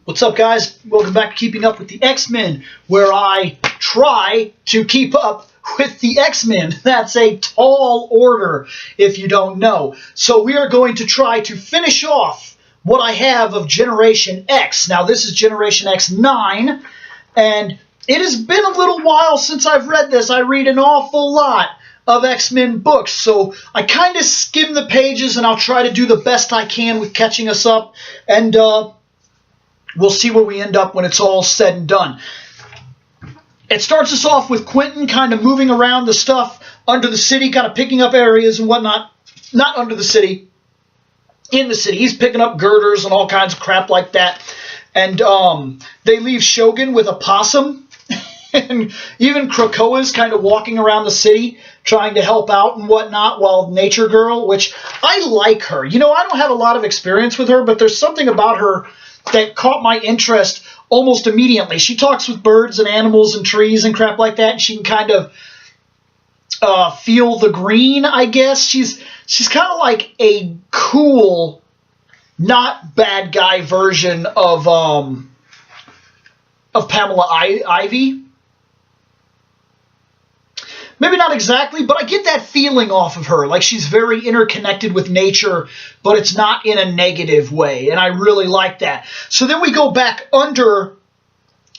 What's up, guys? Welcome back to Keeping Up with the X-Men, where I try to keep up with the X-Men. That's a tall order, if you don't know. So we are going to try to finish off what I have of Generation X. Now, this is Generation X9, and it has been a little while since I've read this. I read an awful lot of X-Men books, so I kind of skim the pages, and I'll try to do the best I can with catching us up, and we'll see where we end up when it's all said and done. It starts us off with Quentin kind of moving around the stuff under the city, kind of picking up areas and whatnot. Not under the city, in the city. He's picking up girders and all kinds of crap like that. And they leave Shogun with a possum. And even Krakoa's kind of walking around the city trying to help out and whatnot, while Nature Girl, which I like her. You know, I don't have a lot of experience with her, but there's something about her that caught my interest almost immediately. She talks with birds and animals and trees and crap like that, and she can kind of feel the green, I guess. She's kind of like a cool, not bad guy version of Pamela Ivy. Maybe not exactly, but I get that feeling off of her. Like, she's very interconnected with nature, but it's not in a negative way, and I really like that. So then we go back under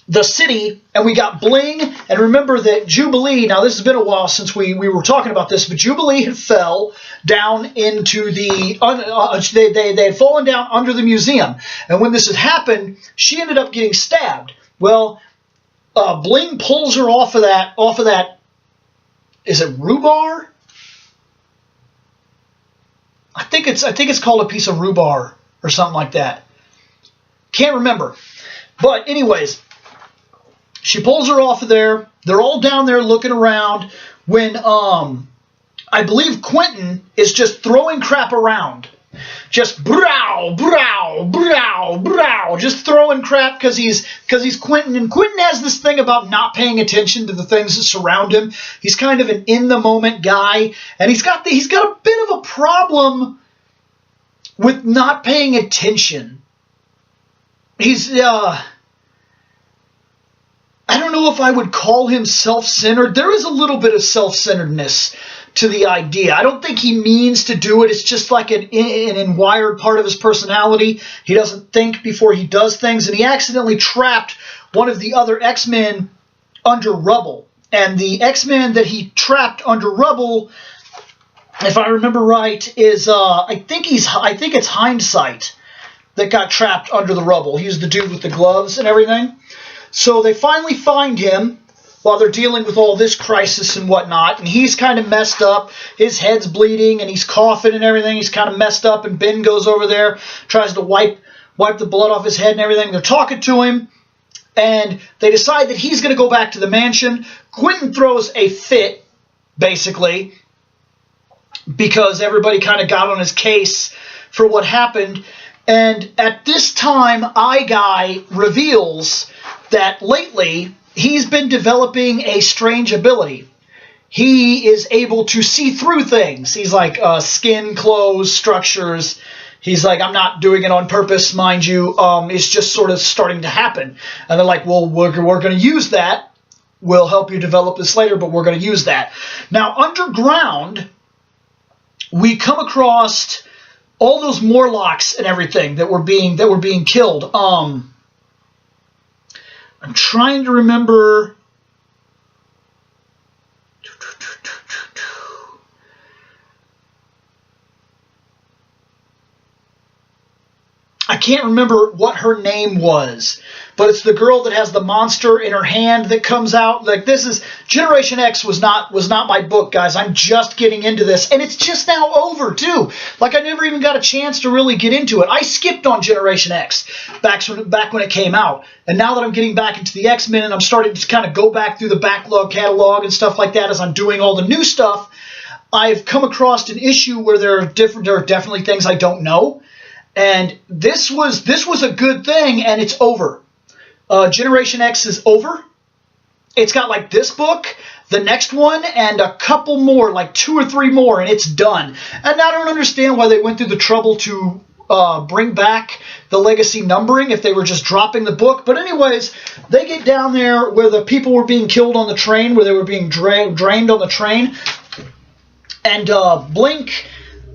the city, and we got Bling, and remember that Jubilee, now this has been a while since we were talking about this, but Jubilee had fell down into the, they had fallen down under the museum, and when this had happened, she ended up getting stabbed. Well, Bling pulls her off of that, is it rhubarb? I think it's called a piece of rhubarb or something like that. Can't remember. But anyways, she pulls her off of there. They're all down there looking around when I believe Quentin is just throwing crap around. Just brow, brow, brow, brow, just throwing crap because he's Quentin, and Quentin has this thing about not paying attention to the things that surround him. He's kind of an in-the-moment guy, and he's got a bit of a problem with not paying attention. He's I don't know if I would call him self-centered. There is a little bit of self-centeredness to the idea. I don't think he means to do it. It's just like an in-wired part of his personality. He doesn't think before he does things, and he accidentally trapped one of the other X-Men under rubble. And the X-Men that he trapped under rubble, if I remember right, is I think it's Hindsight that got trapped under the rubble. He's the dude with the gloves and everything. So they finally find him while they're dealing with all this crisis and whatnot, and he's kind of messed up. His head's bleeding, and he's coughing and everything. He's kind of messed up, and Ben goes over there, tries to wipe the blood off his head and everything. They're talking to him, and they decide that he's going to go back to the mansion. Quentin throws a fit, basically, because everybody kind of got on his case for what happened. And at this time, Guy reveals that lately he's been developing a strange ability. He is able to see through things. He's like skin, clothes, structures. He's like, I'm not doing it on purpose, mind you. It's just sort of starting to happen. And they're like, well, we're going to use that. We'll help you develop this later, but we're going to use that. Now, underground, we come across all those Morlocks and everything that were being killed. I'm trying to remember. I can't remember what her name was, but it's the girl that has the monster in her hand that comes out. Like, this is Generation X was not my book, guys. I'm just getting into this, and it's just now over too. Like, I never even got a chance to really get into it. I skipped on Generation X back when it came out, and now that I'm getting back into the X-Men and I'm starting to kind of go back through the backlog catalog and stuff like that as I'm doing all the new stuff, I've come across an issue where there are definitely things I don't know. And this was a good thing, and it's over. Generation X is over. It's got like this book, the next one, and a couple more, like 2 or 3 more, and it's done. And I don't understand why they went through the trouble to bring back the legacy numbering if they were just dropping the book. But anyways, they get down there where the people were being killed on the train, where they were being drained on the train. And Blink,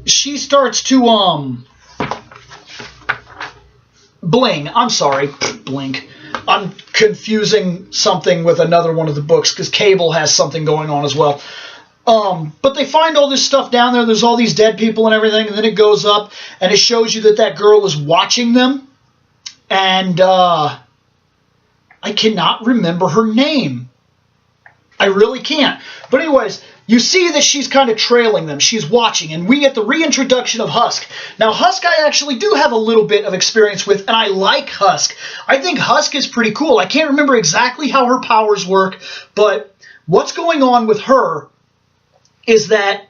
she starts to, Bling, I'm sorry, Blink. I'm confusing something with another one of the books because Cable has something going on as well. But they find all this stuff down there. There's all these dead people and everything. And then it goes up and it shows you that that girl is watching them. And I cannot remember her name. I really can't. But anyways, you see that she's kind of trailing them. She's watching. And we get the reintroduction of Husk. Now, Husk I actually do have a little bit of experience with. And I like Husk. I think Husk is pretty cool. I can't remember exactly how her powers work. But what's going on with her is that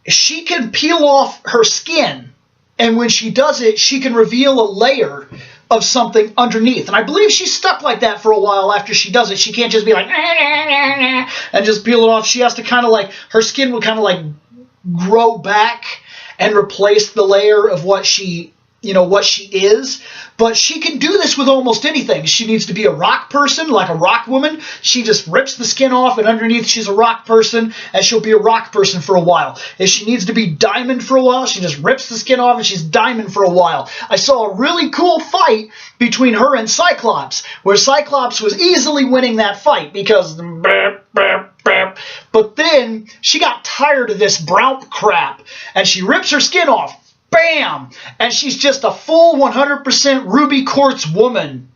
she can peel off her skin, and when she does it, she can reveal a layer of something underneath. And I believe she's stuck like that for a while after she does it. She can't just be like, and just peel it off. She has to kind of like, her skin will kind of like grow back and replace the layer of what she, what she is. But she can do this with almost anything. She needs to be a rock person, like a rock woman. She just rips the skin off, and underneath she's a rock person, and she'll be a rock person for a while. If she needs to be diamond for a while, she just rips the skin off, and she's diamond for a while. I saw a really cool fight between her and Cyclops, where Cyclops was easily winning that fight, because but then she got tired of this brown crap, and she rips her skin off. Bam! And she's just a full 100% ruby quartz woman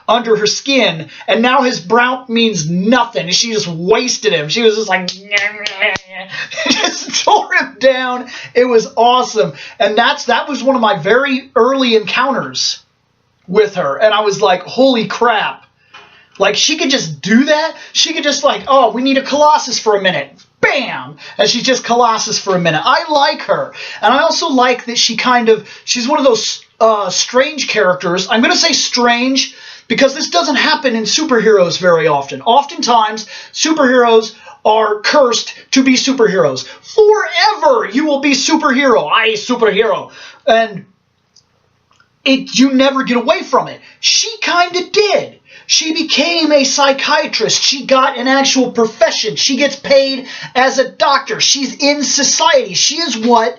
under her skin. And now his brown means nothing. She just wasted him. She was just like, just tore him down. It was awesome. And that was one of my very early encounters with her. And I was like, holy crap. Like, she could just do that? She could just like, oh, we need a Colossus for a minute. Bam! And she's just Colossus for a minute. I like her. And I also like that she's one of those strange characters. I'm going to say strange because this doesn't happen in superheroes very often. Oftentimes, superheroes are cursed to be superheroes. Forever you will be superhero. I superhero. And you never get away from it. She kind of did. She became a psychiatrist. She got an actual profession. She gets paid as a doctor. She's in society. She is what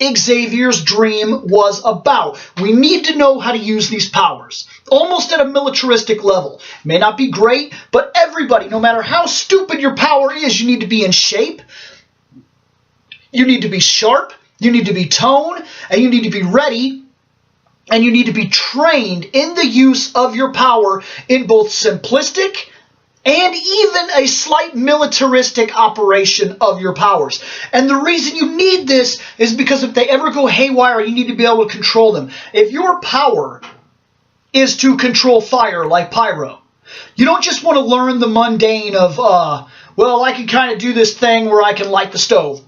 Xavier's dream was about. We need to know how to use these powers, almost at a militaristic level. It may not be great, but everybody, no matter how stupid your power is, you need to be in shape. You need to be sharp. You need to be toned, and you need to be ready. And you need to be trained in the use of your power in both simplistic and even a slight militaristic operation of your powers. And the reason you need this is because if they ever go haywire, you need to be able to control them. If your power is to control fire like Pyro, you don't just want to learn the mundane of, well, I can kind of do this thing where I can light the stove.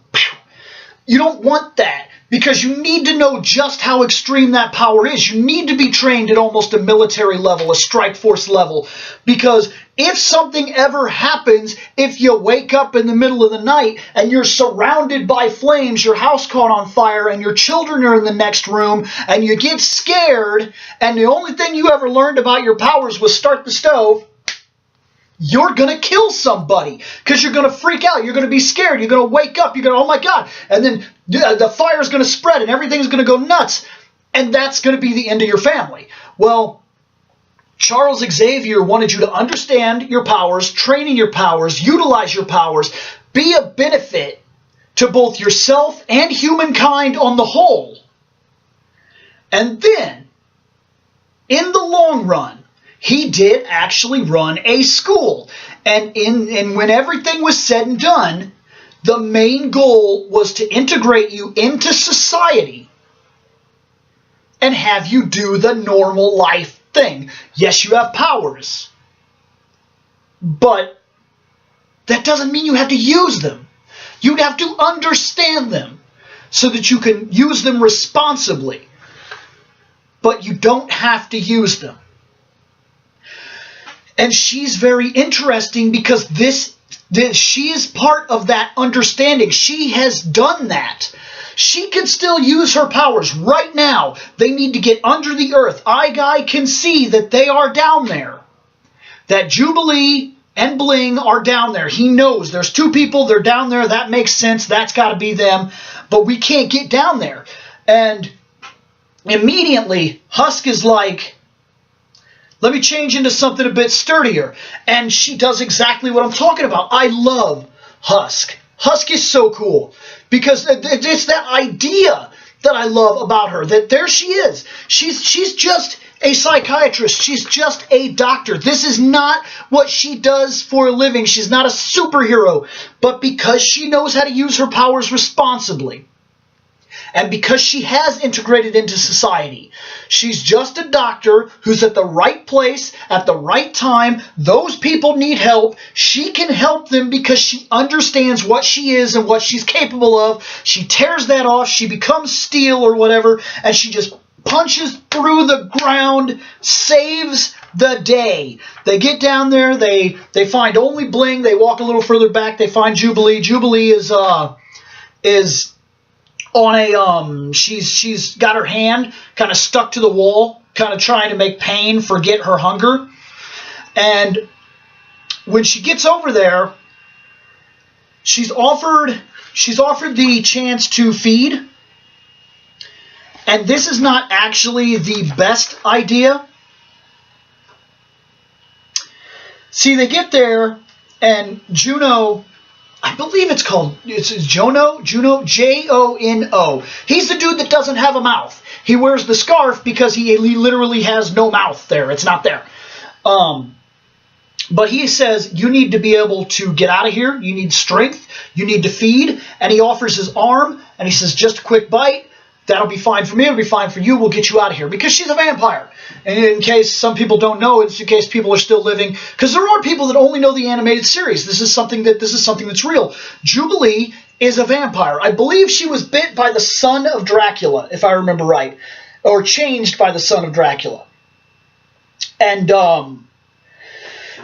You don't want that. Because you need to know just how extreme that power is. You need to be trained at almost a military level, a strike force level. Because if something ever happens, if you wake up in the middle of the night and you're surrounded by flames, your house caught on fire, and your children are in the next room, and you get scared, and the only thing you ever learned about your powers was start the stove, you're going to kill somebody because you're going to freak out. You're going to be scared. You're going to wake up. You're going to, oh my God. And then the fire is going to spread and everything's going to go nuts. And that's going to be the end of your family. Well, Charles Xavier wanted you to understand your powers, training your powers, utilize your powers, be a benefit to both yourself and humankind on the whole. And then, in the long run, he did actually run a school. And when everything was said and done, the main goal was to integrate you into society and have you do the normal life thing. Yes, you have powers, but that doesn't mean you have to use them. You have to understand them so that you can use them responsibly, but you don't have to use them. And she's very interesting because she is part of that understanding. She has done that. She can still use her powers right now. They need to get under the earth. Guy can see that they are down there. That Jubilee and Bling are down there. He knows there's two people. They're down there. That makes sense. That's got to be them. But we can't get down there. And immediately, Husk is like, let me change into something a bit sturdier. And she does exactly what I'm talking about. I love Husk. Husk is so cool because it's that idea that I love about her, that there she is. She's just a psychiatrist. She's just a doctor. This is not what she does for a living. She's not a superhero. But because she knows how to use her powers responsibly, and because she has integrated into society, she's just a doctor who's at the right place at the right time. Those people need help. She can help them because she understands what she is and what she's capable of. She tears that off. She becomes steel or whatever, and she just punches through the ground, saves the day. They get down there. They find only Bling. They walk a little further back. They find Jubilee. Jubilee is on a, she's got her hand kind of stuck to the wall, kind of trying to make pain forget her hunger. And when she gets over there, she's offered the chance to feed. And this is not actually the best idea. See, they get there, and Juno, I believe it's Jono, Jono. He's the dude that doesn't have a mouth. He wears the scarf because he literally has no mouth there. It's not there. But he says, you need to be able to get out of here. You need strength. You need to feed. And he offers his arm, and he says, just a quick bite. That'll be fine for me. It'll be fine for you. We'll get you out of here. Because she's a vampire. And in case some people don't know, it's in case people are still living. Because there are people that only know the animated series. This is something that's real. Jubilee is a vampire. I believe she was bit by the son of Dracula, if I remember right. Or changed by the son of Dracula. And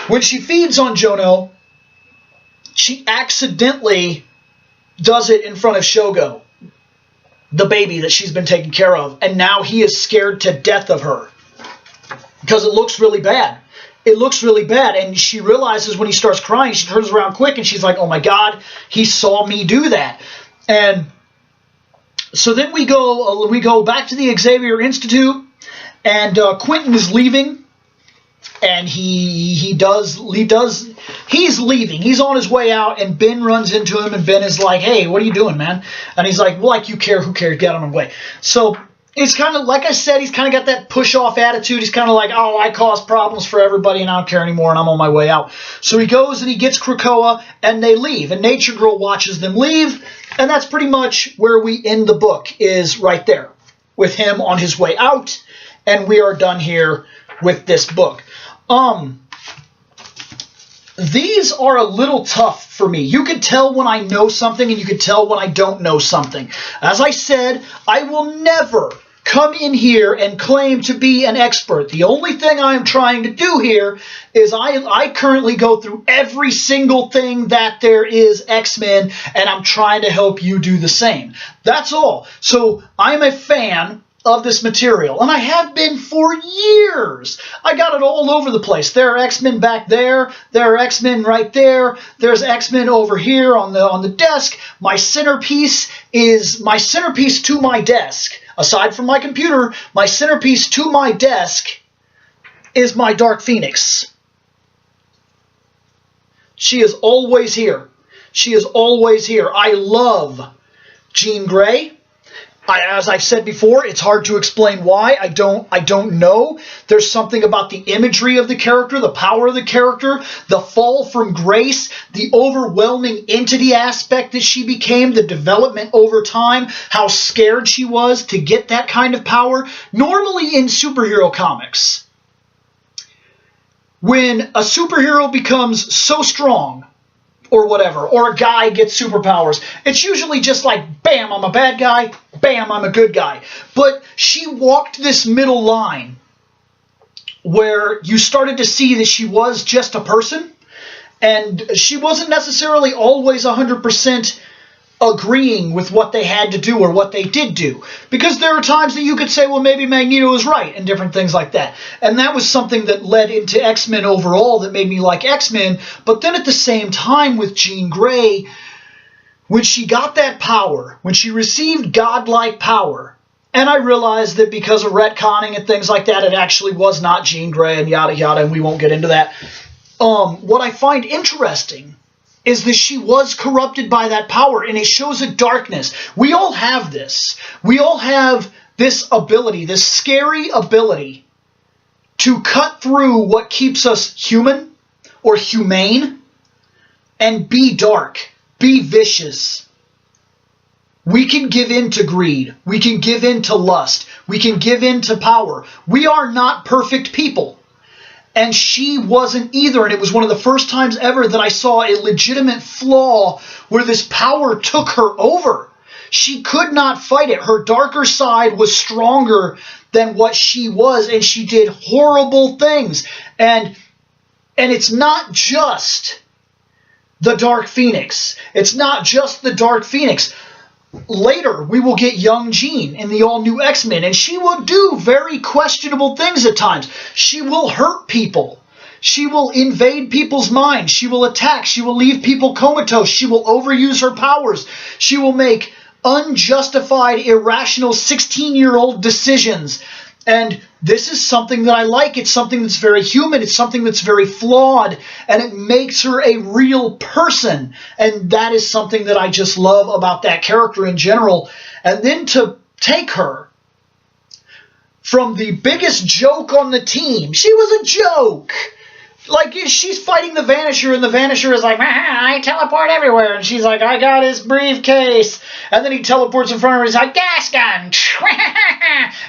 when she feeds on Jono, she accidentally does it in front of Shogo, the baby that she's been taking care of, and now he is scared to death of her because it looks really bad. It looks really bad, and she realizes when he starts crying, she turns around quick, and she's like, oh my God, he saw me do that. And so then we go back to the Xavier Institute, and Quentin is leaving, and he's leaving. He's on his way out, and Ben runs into him, and Ben is like, hey, what are you doing, man? And he's like, well, like you care, who cares, get on my way. So it's kind of, like I said, he's kind of got that push-off attitude. He's kind of like, oh, I cause problems for everybody, and I don't care anymore, and I'm on my way out. So he goes, and he gets Krakoa, and they leave, and Nature Girl watches them leave, and that's pretty much where we end the book, is right there, with him on his way out, and we are done here with this book. These are a little tough for me. You can tell when I know something and you can tell when I don't know something. As I said, I will never come in here and claim to be an expert. The only thing I am trying to do here is I currently go through every single thing that there is X-Men, and I'm trying to help you do the same. That's all. So I'm a fan of this material, and I have been for years. I got it all over the place. There are X-Men back there. There are X-Men right there. There's X-Men over here on the desk. My centerpiece to my desk. Aside from my computer, my centerpiece to my desk is my Dark Phoenix. She is always here. She is always here. I love Jean Grey. As I've said before, it's hard to explain why. I don't know. There's something about the imagery of the character, the power of the character, the fall from grace, the overwhelming entity aspect that she became, the development over time, how scared she was to get that kind of power. Normally in superhero comics, when a superhero becomes so strong, or whatever, or a guy gets superpowers, it's usually just like, bam, I'm a bad guy, bam, I'm a good guy. But she walked this middle line where you started to see that she was just a person, and she wasn't necessarily always 100% agreeing with what they had to do or what they did do. Because there are times that you could say, well, maybe Magneto is right and different things like that. And that was something that led into X-Men overall that made me like X-Men. But then at the same time with Jean Grey, when she got that power, when she received godlike power, and I realized that because of retconning and things like that, it actually was not Jean Grey and yada yada, and we won't get into that. What I find interesting is that she was corrupted by that power, and it shows a darkness. We all have this. We all have this ability, this scary ability to cut through what keeps us human or humane and be dark, be vicious. We can give in to greed. We can give in to lust. We can give in to power. We are not perfect people. And she wasn't either. And it was one of the first times ever that I saw a legitimate flaw where this power took her over. She could not fight it. Her darker side was stronger than what she was, and she did horrible things. And it's not just the Dark Phoenix. It's not just the Dark Phoenix. Later, we will get young Jean in the all-new X-Men, and she will do very questionable things at times. She will hurt people. She will invade people's minds. She will attack. She will leave people comatose. She will overuse her powers. She will make unjustified, irrational 16-year-old decisions. And this is something that I like. It's something that's very human. It's something that's very flawed. And it makes her a real person. And that is something that I just love about that character in general. And then to take her from the biggest joke on the team. She was a joke. Like, she's fighting the Vanisher, and the Vanisher is like, I teleport everywhere. And she's like, I got his briefcase. And then he teleports in front of her, and he's like, gas gun.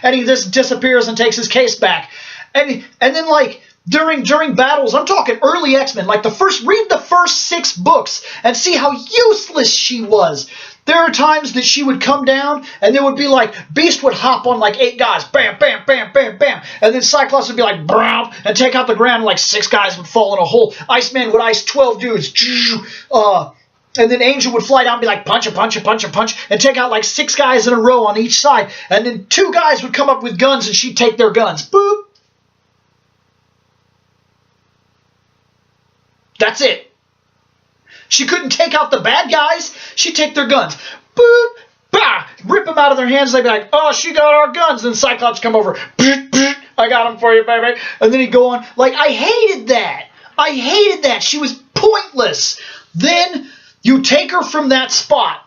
And he just disappears and takes his case back. And then, like, during battles, I'm talking early X-Men, like read the first 6 books and see how useless she was. There are times that she would come down, and there would be like, Beast would hop on like 8 guys, bam, bam, bam, bam, bam, and then Cyclops would be like, bam, and take out the ground, and like 6 guys would fall in a hole. Iceman would ice 12 dudes, and then Angel would fly down and be like, punch, a punch, a punch, a punch, and take out like 6 guys in a row on each side, and then 2 guys would come up with guns, and she'd take their guns. Boop. That's it. She couldn't take out the bad guys. She'd take their guns. Boop, bah, rip them out of their hands. They'd be like, oh, she got our guns. Then Cyclops come over. I got them for you, baby. And then he'd go on. Like, I hated that. I hated that. She was pointless. Then you take her from that spot.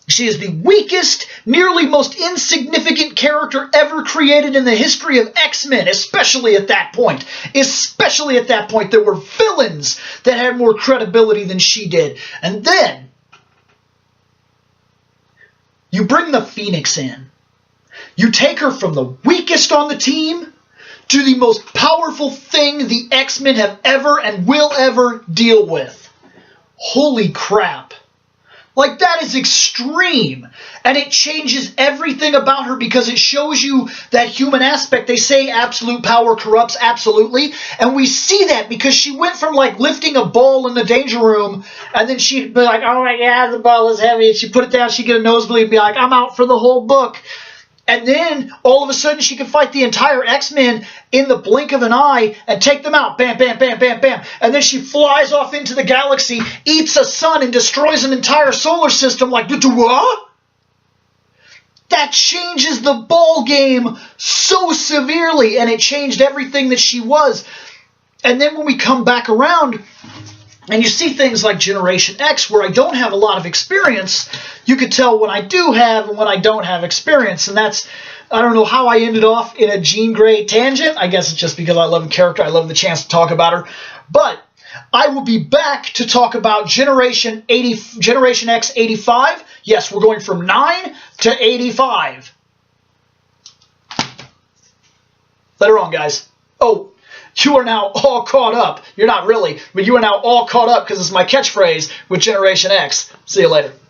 She is the weakest, nearly most insignificant character ever created in the history of X-Men, especially at that point. Especially at that point, there were villains that had more credibility than she did. And then, you bring the Phoenix in. You take her from the weakest on the team to the most powerful thing the X-Men have ever and will ever deal with. Holy crap. Like, that is extreme. And it changes everything about her because it shows you that human aspect. They say absolute power corrupts, absolutely. And we see that because she went from, like, lifting a ball in the danger room, and then she'd be like, oh my God, the ball is heavy. And she'd put it down, she'd get a nosebleed and be like, I'm out for the whole book. And then, all of a sudden, she could fight the entire X-Men in the blink of an eye and take them out. Bam, bam, bam, bam, bam. And then she flies off into the galaxy, eats a sun, and destroys an entire solar system like, what? That changes the ball game so severely, and it changed everything that she was. And then when we come back around, and you see things like Generation X, where I don't have a lot of experience, you could tell when I do have and when I don't have experience. And that's, I don't know how I ended off in a Jean Grey tangent. I guess it's just because I love the character. I love the chance to talk about her. But I will be back to talk about Generation X 85. Yes, we're going from 9 to 85. Later on, guys. Oh, you are now all caught up. You're not really, but you are now all caught up because it's my catchphrase with Generation X. See you later.